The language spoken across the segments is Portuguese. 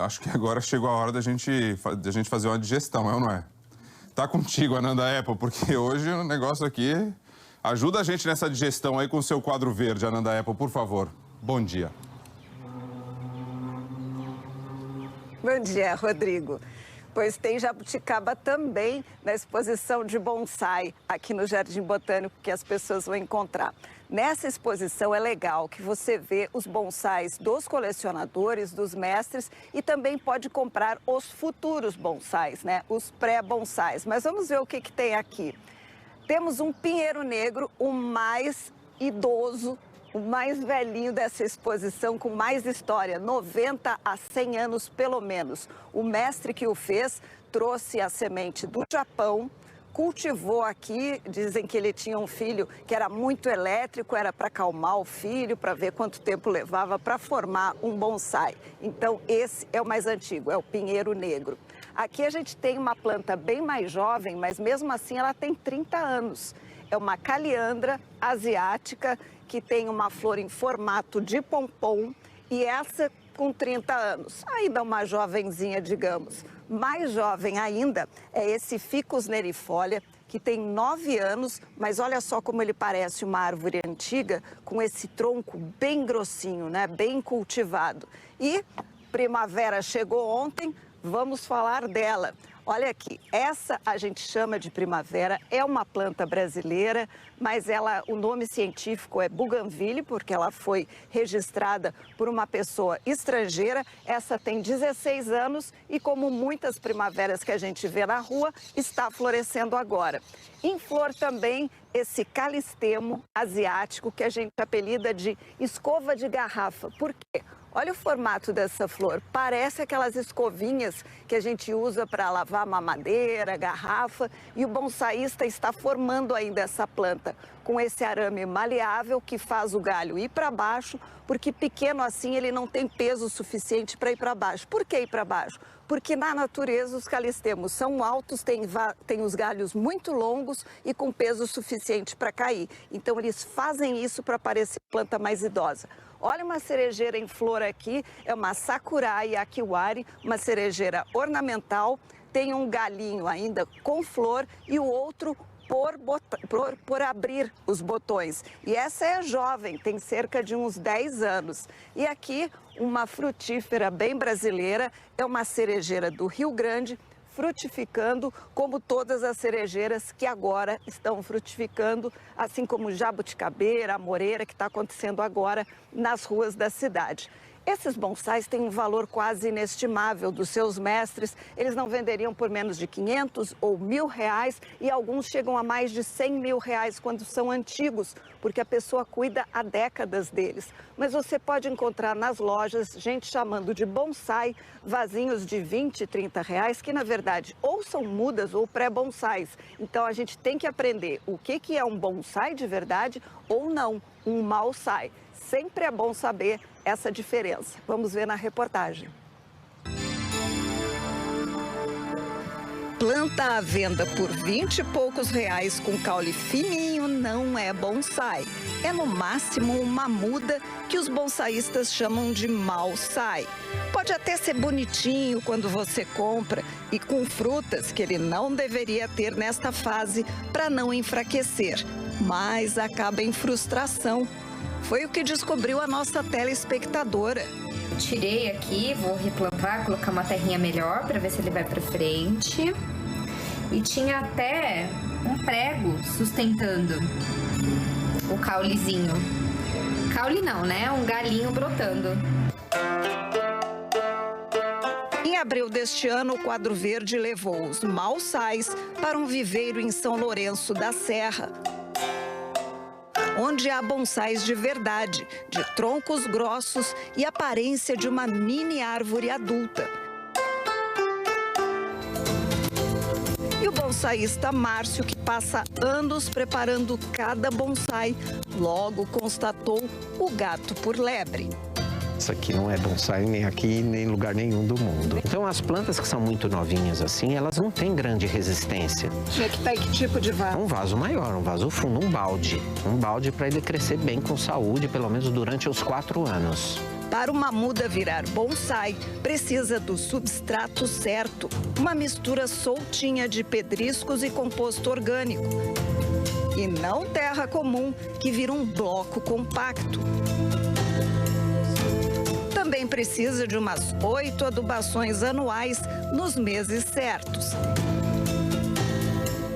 Acho que agora chegou a hora da gente fazer uma digestão, é ou não é? Tá contigo, Ananda Apple, porque hoje o negócio aqui... Ajuda a gente nessa digestão aí com o seu quadro verde, Ananda Apple, por favor. Bom dia. Bom dia, Rodrigo. Pois tem jabuticaba também na exposição de bonsai aqui no Jardim Botânico que as pessoas vão encontrar. Nessa exposição é legal que você vê os bonsais dos colecionadores, dos mestres e também pode comprar os futuros bonsais, né? Os pré-bonsais. Mas vamos ver o que tem aqui. Temos um pinheiro negro, o mais idoso, o mais velhinho dessa exposição, com mais história, 90 a 100 anos pelo menos. O mestre que o fez trouxe a semente do Japão, cultivou aqui, dizem que ele tinha um filho que era muito elétrico, era para acalmar o filho, para ver quanto tempo levava para formar um bonsai. Então esse é o mais antigo, é o pinheiro negro. Aqui a gente tem uma planta bem mais jovem, mas mesmo assim ela tem 30 anos. É uma caliandra asiática que tem uma flor em formato de pompom e essa com 30 anos. Ainda uma jovenzinha, digamos. Mais jovem ainda é esse Ficus nerifolia, que tem 9 anos, mas olha só como ele parece uma árvore antiga, com esse tronco bem grossinho, né? Bem cultivado. E primavera chegou ontem, vamos falar dela. Olha aqui, essa a gente chama de primavera, é uma planta brasileira, mas o nome científico é Bougainville, porque ela foi registrada por uma pessoa estrangeira. Essa tem 16 anos e, como muitas primaveras que a gente vê na rua, está florescendo agora. Em flor também esse calistemo asiático, que a gente apelida de escova de garrafa. Por quê? Olha o formato dessa flor, parece aquelas escovinhas que a gente usa para lavar mamadeira, garrafa, e o bonsaísta está formando ainda essa planta com esse arame maleável que faz o galho ir para baixo, porque pequeno assim ele não tem peso suficiente para ir para baixo. Por que ir para baixo? Porque na natureza os calistemos são altos, têm os galhos muito longos e com peso suficiente para cair. Então eles fazem isso para parecer planta mais idosa. Olha uma cerejeira em flor aqui, é uma Sakurai Akiwari, uma cerejeira ornamental, tem um galinho ainda com flor e o outro por abrir os botões. E essa é jovem, tem cerca de uns 10 anos. E aqui uma frutífera bem brasileira, é uma cerejeira do Rio Grande, frutificando como todas as cerejeiras que agora estão frutificando, assim como jabuticabeira, amoreira, que está acontecendo agora nas ruas da cidade. Esses bonsais têm um valor quase inestimável dos seus mestres. Eles não venderiam por menos de 500 ou 1.000 reais e alguns chegam a mais de 100 mil reais quando são antigos, porque a pessoa cuida há décadas deles. Mas você pode encontrar nas lojas gente chamando de bonsai, vasinhos de 20, 30 reais, que na verdade ou são mudas ou pré-bonsais. Então a gente tem que aprender o que é um bonsai de verdade ou não, um maosai. Sempre é bom saber essa diferença. Vamos ver na reportagem. Planta à venda por 20 e poucos reais com caule fininho não é bonsai. É no máximo uma muda que os bonsaístas chamam de maosai. Pode até ser bonitinho quando você compra e com frutas que ele não deveria ter nesta fase para não enfraquecer, mas acaba em frustração. Foi o que descobriu a nossa telespectadora. Tirei aqui, vou replantar, colocar uma terrinha melhor para ver se ele vai para frente. E tinha até um prego sustentando o caulezinho. Caule não, né? Um galinho brotando. Em abril deste ano, o Quadro Verde levou os maosais para um viveiro em São Lourenço da Serra, onde há bonsais de verdade, de troncos grossos e aparência de uma mini árvore adulta. E o bonsaísta Márcio, que passa anos preparando cada bonsai, logo constatou o gato por lebre. Isso aqui não é bonsai nem aqui, nem em lugar nenhum do mundo. Então, as plantas que são muito novinhas assim, elas não têm grande resistência. Tinha que estar em que tipo de vaso? Um vaso maior, um vaso fundo, um balde. Um balde para ele crescer bem, com saúde, pelo menos durante os 4 anos. Para uma muda virar bonsai, precisa do substrato certo, uma mistura soltinha de pedriscos e composto orgânico. E não terra comum, que vira um bloco compacto. Também precisa de umas 8 adubações anuais nos meses certos.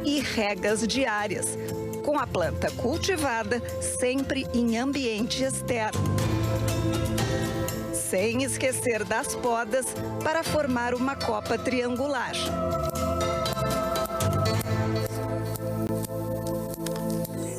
E regas diárias, com a planta cultivada sempre em ambiente externo. Sem esquecer das podas para formar uma copa triangular.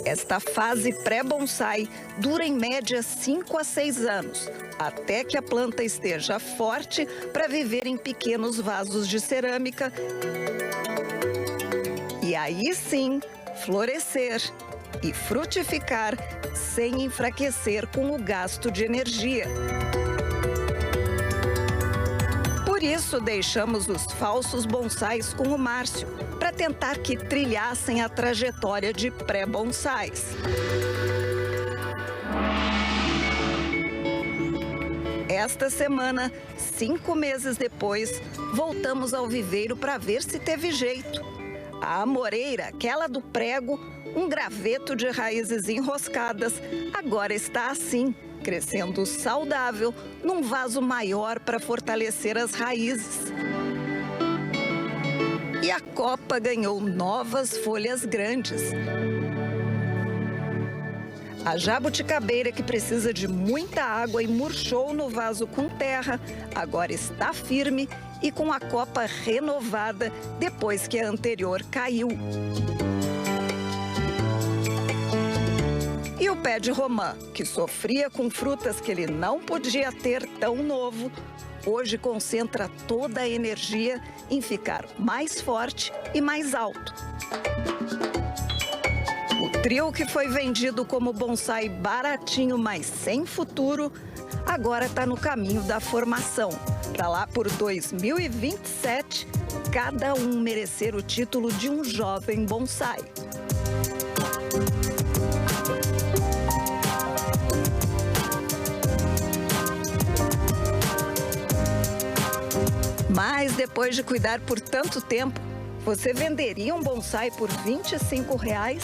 Esta fase pré-bonsai dura em média 5 a 6 anos, até que a planta esteja forte para viver em pequenos vasos de cerâmica. E aí sim, florescer e frutificar sem enfraquecer com o gasto de energia. Por isso, deixamos os falsos bonsais com o Márcio, para tentar que trilhassem a trajetória de pré-bonsais. Esta semana, 5 meses depois, voltamos ao viveiro para ver se teve jeito. A amoreira, aquela do prego, um graveto de raízes enroscadas, agora está assim, crescendo saudável, num vaso maior para fortalecer as raízes. E a copa ganhou novas folhas grandes. A jabuticabeira, que precisa de muita água e murchou no vaso com terra, agora está firme e com a copa renovada depois que a anterior caiu. E o pé de romã, que sofria com frutas que ele não podia ter tão novo, hoje concentra toda a energia em ficar mais forte e mais alto. O trio, que foi vendido como bonsai baratinho, mas sem futuro, agora está no caminho da formação. Para lá por 2027, cada um merecer o título de um jovem bonsai. Mas depois de cuidar por tanto tempo, você venderia um bonsai por R$25?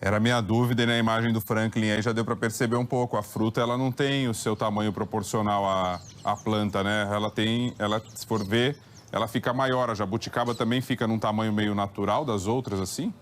Era a minha dúvida, e na imagem do Franklin aí já deu para perceber um pouco. A fruta, ela não tem o seu tamanho proporcional à planta, né? Ela, se for ver, ela fica maior. A jabuticaba também fica num tamanho meio natural das outras, assim?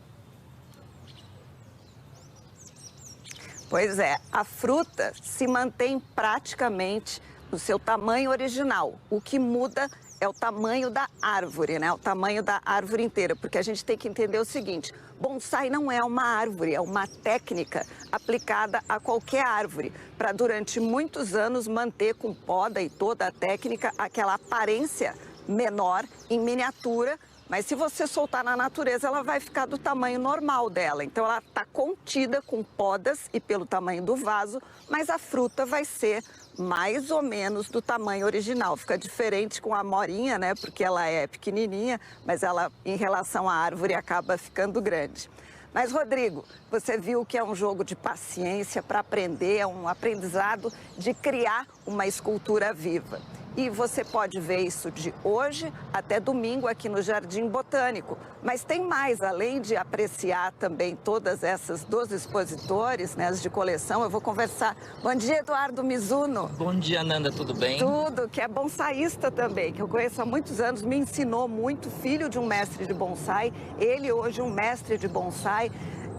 Pois é, a fruta se mantém praticamente no seu tamanho original. O que muda é o tamanho da árvore, né? O tamanho da árvore inteira, porque a gente tem que entender o seguinte: bonsai não é uma árvore, é uma técnica aplicada a qualquer árvore, para durante muitos anos manter com poda e toda a técnica aquela aparência menor, em miniatura, mas se você soltar na natureza, ela vai ficar do tamanho normal dela. Então ela está contida com podas e pelo tamanho do vaso, mas a fruta vai ser mais ou menos do tamanho original. Fica diferente com a amorinha, né? Porque ela é pequenininha, mas ela, em relação à árvore, acaba ficando grande. Mas, Rodrigo, você viu que é um jogo de paciência para aprender, é um aprendizado de criar uma escultura viva. E você pode ver isso de hoje até domingo aqui no Jardim Botânico. Mas tem mais, além de apreciar também todas essas dos expositores, né, as de coleção, eu vou conversar. Bom dia, Eduardo Mizuno. Bom dia, Nanda, tudo bem? Tudo, que é bonsaísta também, que eu conheço há muitos anos, me ensinou muito, filho de um mestre de bonsai, ele hoje um mestre de bonsai.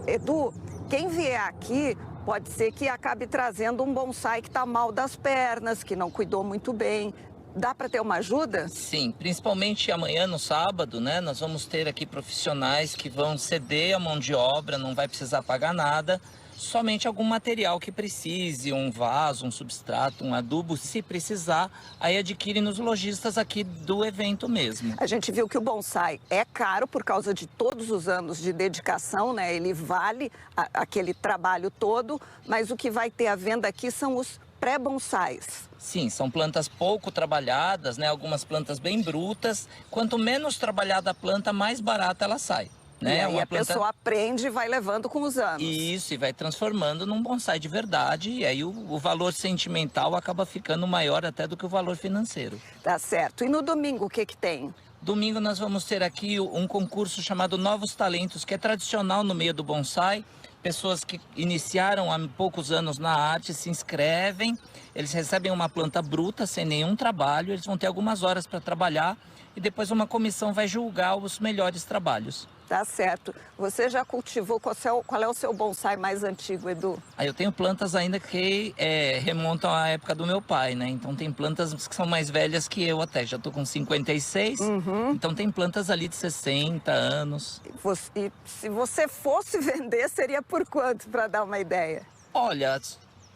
Edu, quem vier aqui pode ser que acabe trazendo um bonsai que está mal das pernas, que não cuidou muito bem. Dá para ter uma ajuda? Sim, principalmente amanhã no sábado, né? Nós vamos ter aqui profissionais que vão ceder a mão de obra, não vai precisar pagar nada, somente algum material que precise, um vaso, um substrato, um adubo, se precisar, aí adquire nos lojistas aqui do evento mesmo. A gente viu que o bonsai é caro por causa de todos os anos de dedicação, né? Ele vale aquele trabalho todo, mas o que vai ter à venda aqui são os pré-bonsais. Sim, são plantas pouco trabalhadas, né? Algumas plantas bem brutas. Quanto menos trabalhada a planta, mais barata ela sai. Né? E aí Uma a planta... pessoa aprende e vai levando com os anos. Isso, e vai transformando num bonsai de verdade. E aí o valor sentimental acaba ficando maior até do que o valor financeiro. Tá certo. E no domingo, o que que tem? Domingo nós vamos ter aqui um concurso chamado Novos Talentos, que é tradicional no meio do bonsai. Pessoas que iniciaram há poucos anos na arte se inscrevem, eles recebem uma planta bruta, sem nenhum trabalho, eles vão ter algumas horas para trabalhar e depois uma comissão vai julgar os melhores trabalhos. Tá certo. Você já cultivou, qual é o seu bonsai mais antigo, Edu? Aí eu tenho plantas ainda que remontam à época do meu pai, né? Então tem plantas que são mais velhas que eu até, já tô com 56, então tem plantas ali de 60 anos. E se você fosse vender, seria por quanto, para dar uma ideia? Olha,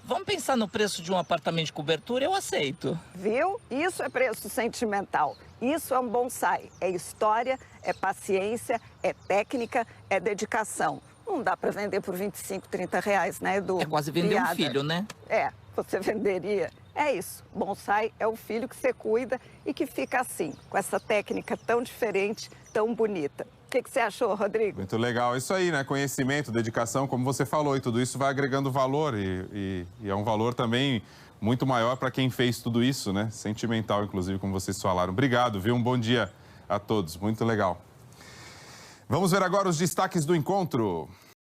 vamos pensar no preço de um apartamento de cobertura, eu aceito. Viu? Isso é preço sentimental. Isso é um bonsai. É história, é paciência, é técnica, é dedicação. Não dá para vender por 25, 30 reais, né, Edu? É quase vender um filho, né? É, você venderia. É isso. Bonsai é o filho que você cuida e que fica assim, com essa técnica tão diferente, tão bonita. O que você achou, Rodrigo? Muito legal. Isso aí, né? Conhecimento, dedicação, como você falou, e tudo isso vai agregando valor e é um valor também muito maior para quem fez tudo isso, né? Sentimental, inclusive, como vocês falaram. Obrigado, viu? Um bom dia a todos. Muito legal. Vamos ver agora os destaques do encontro.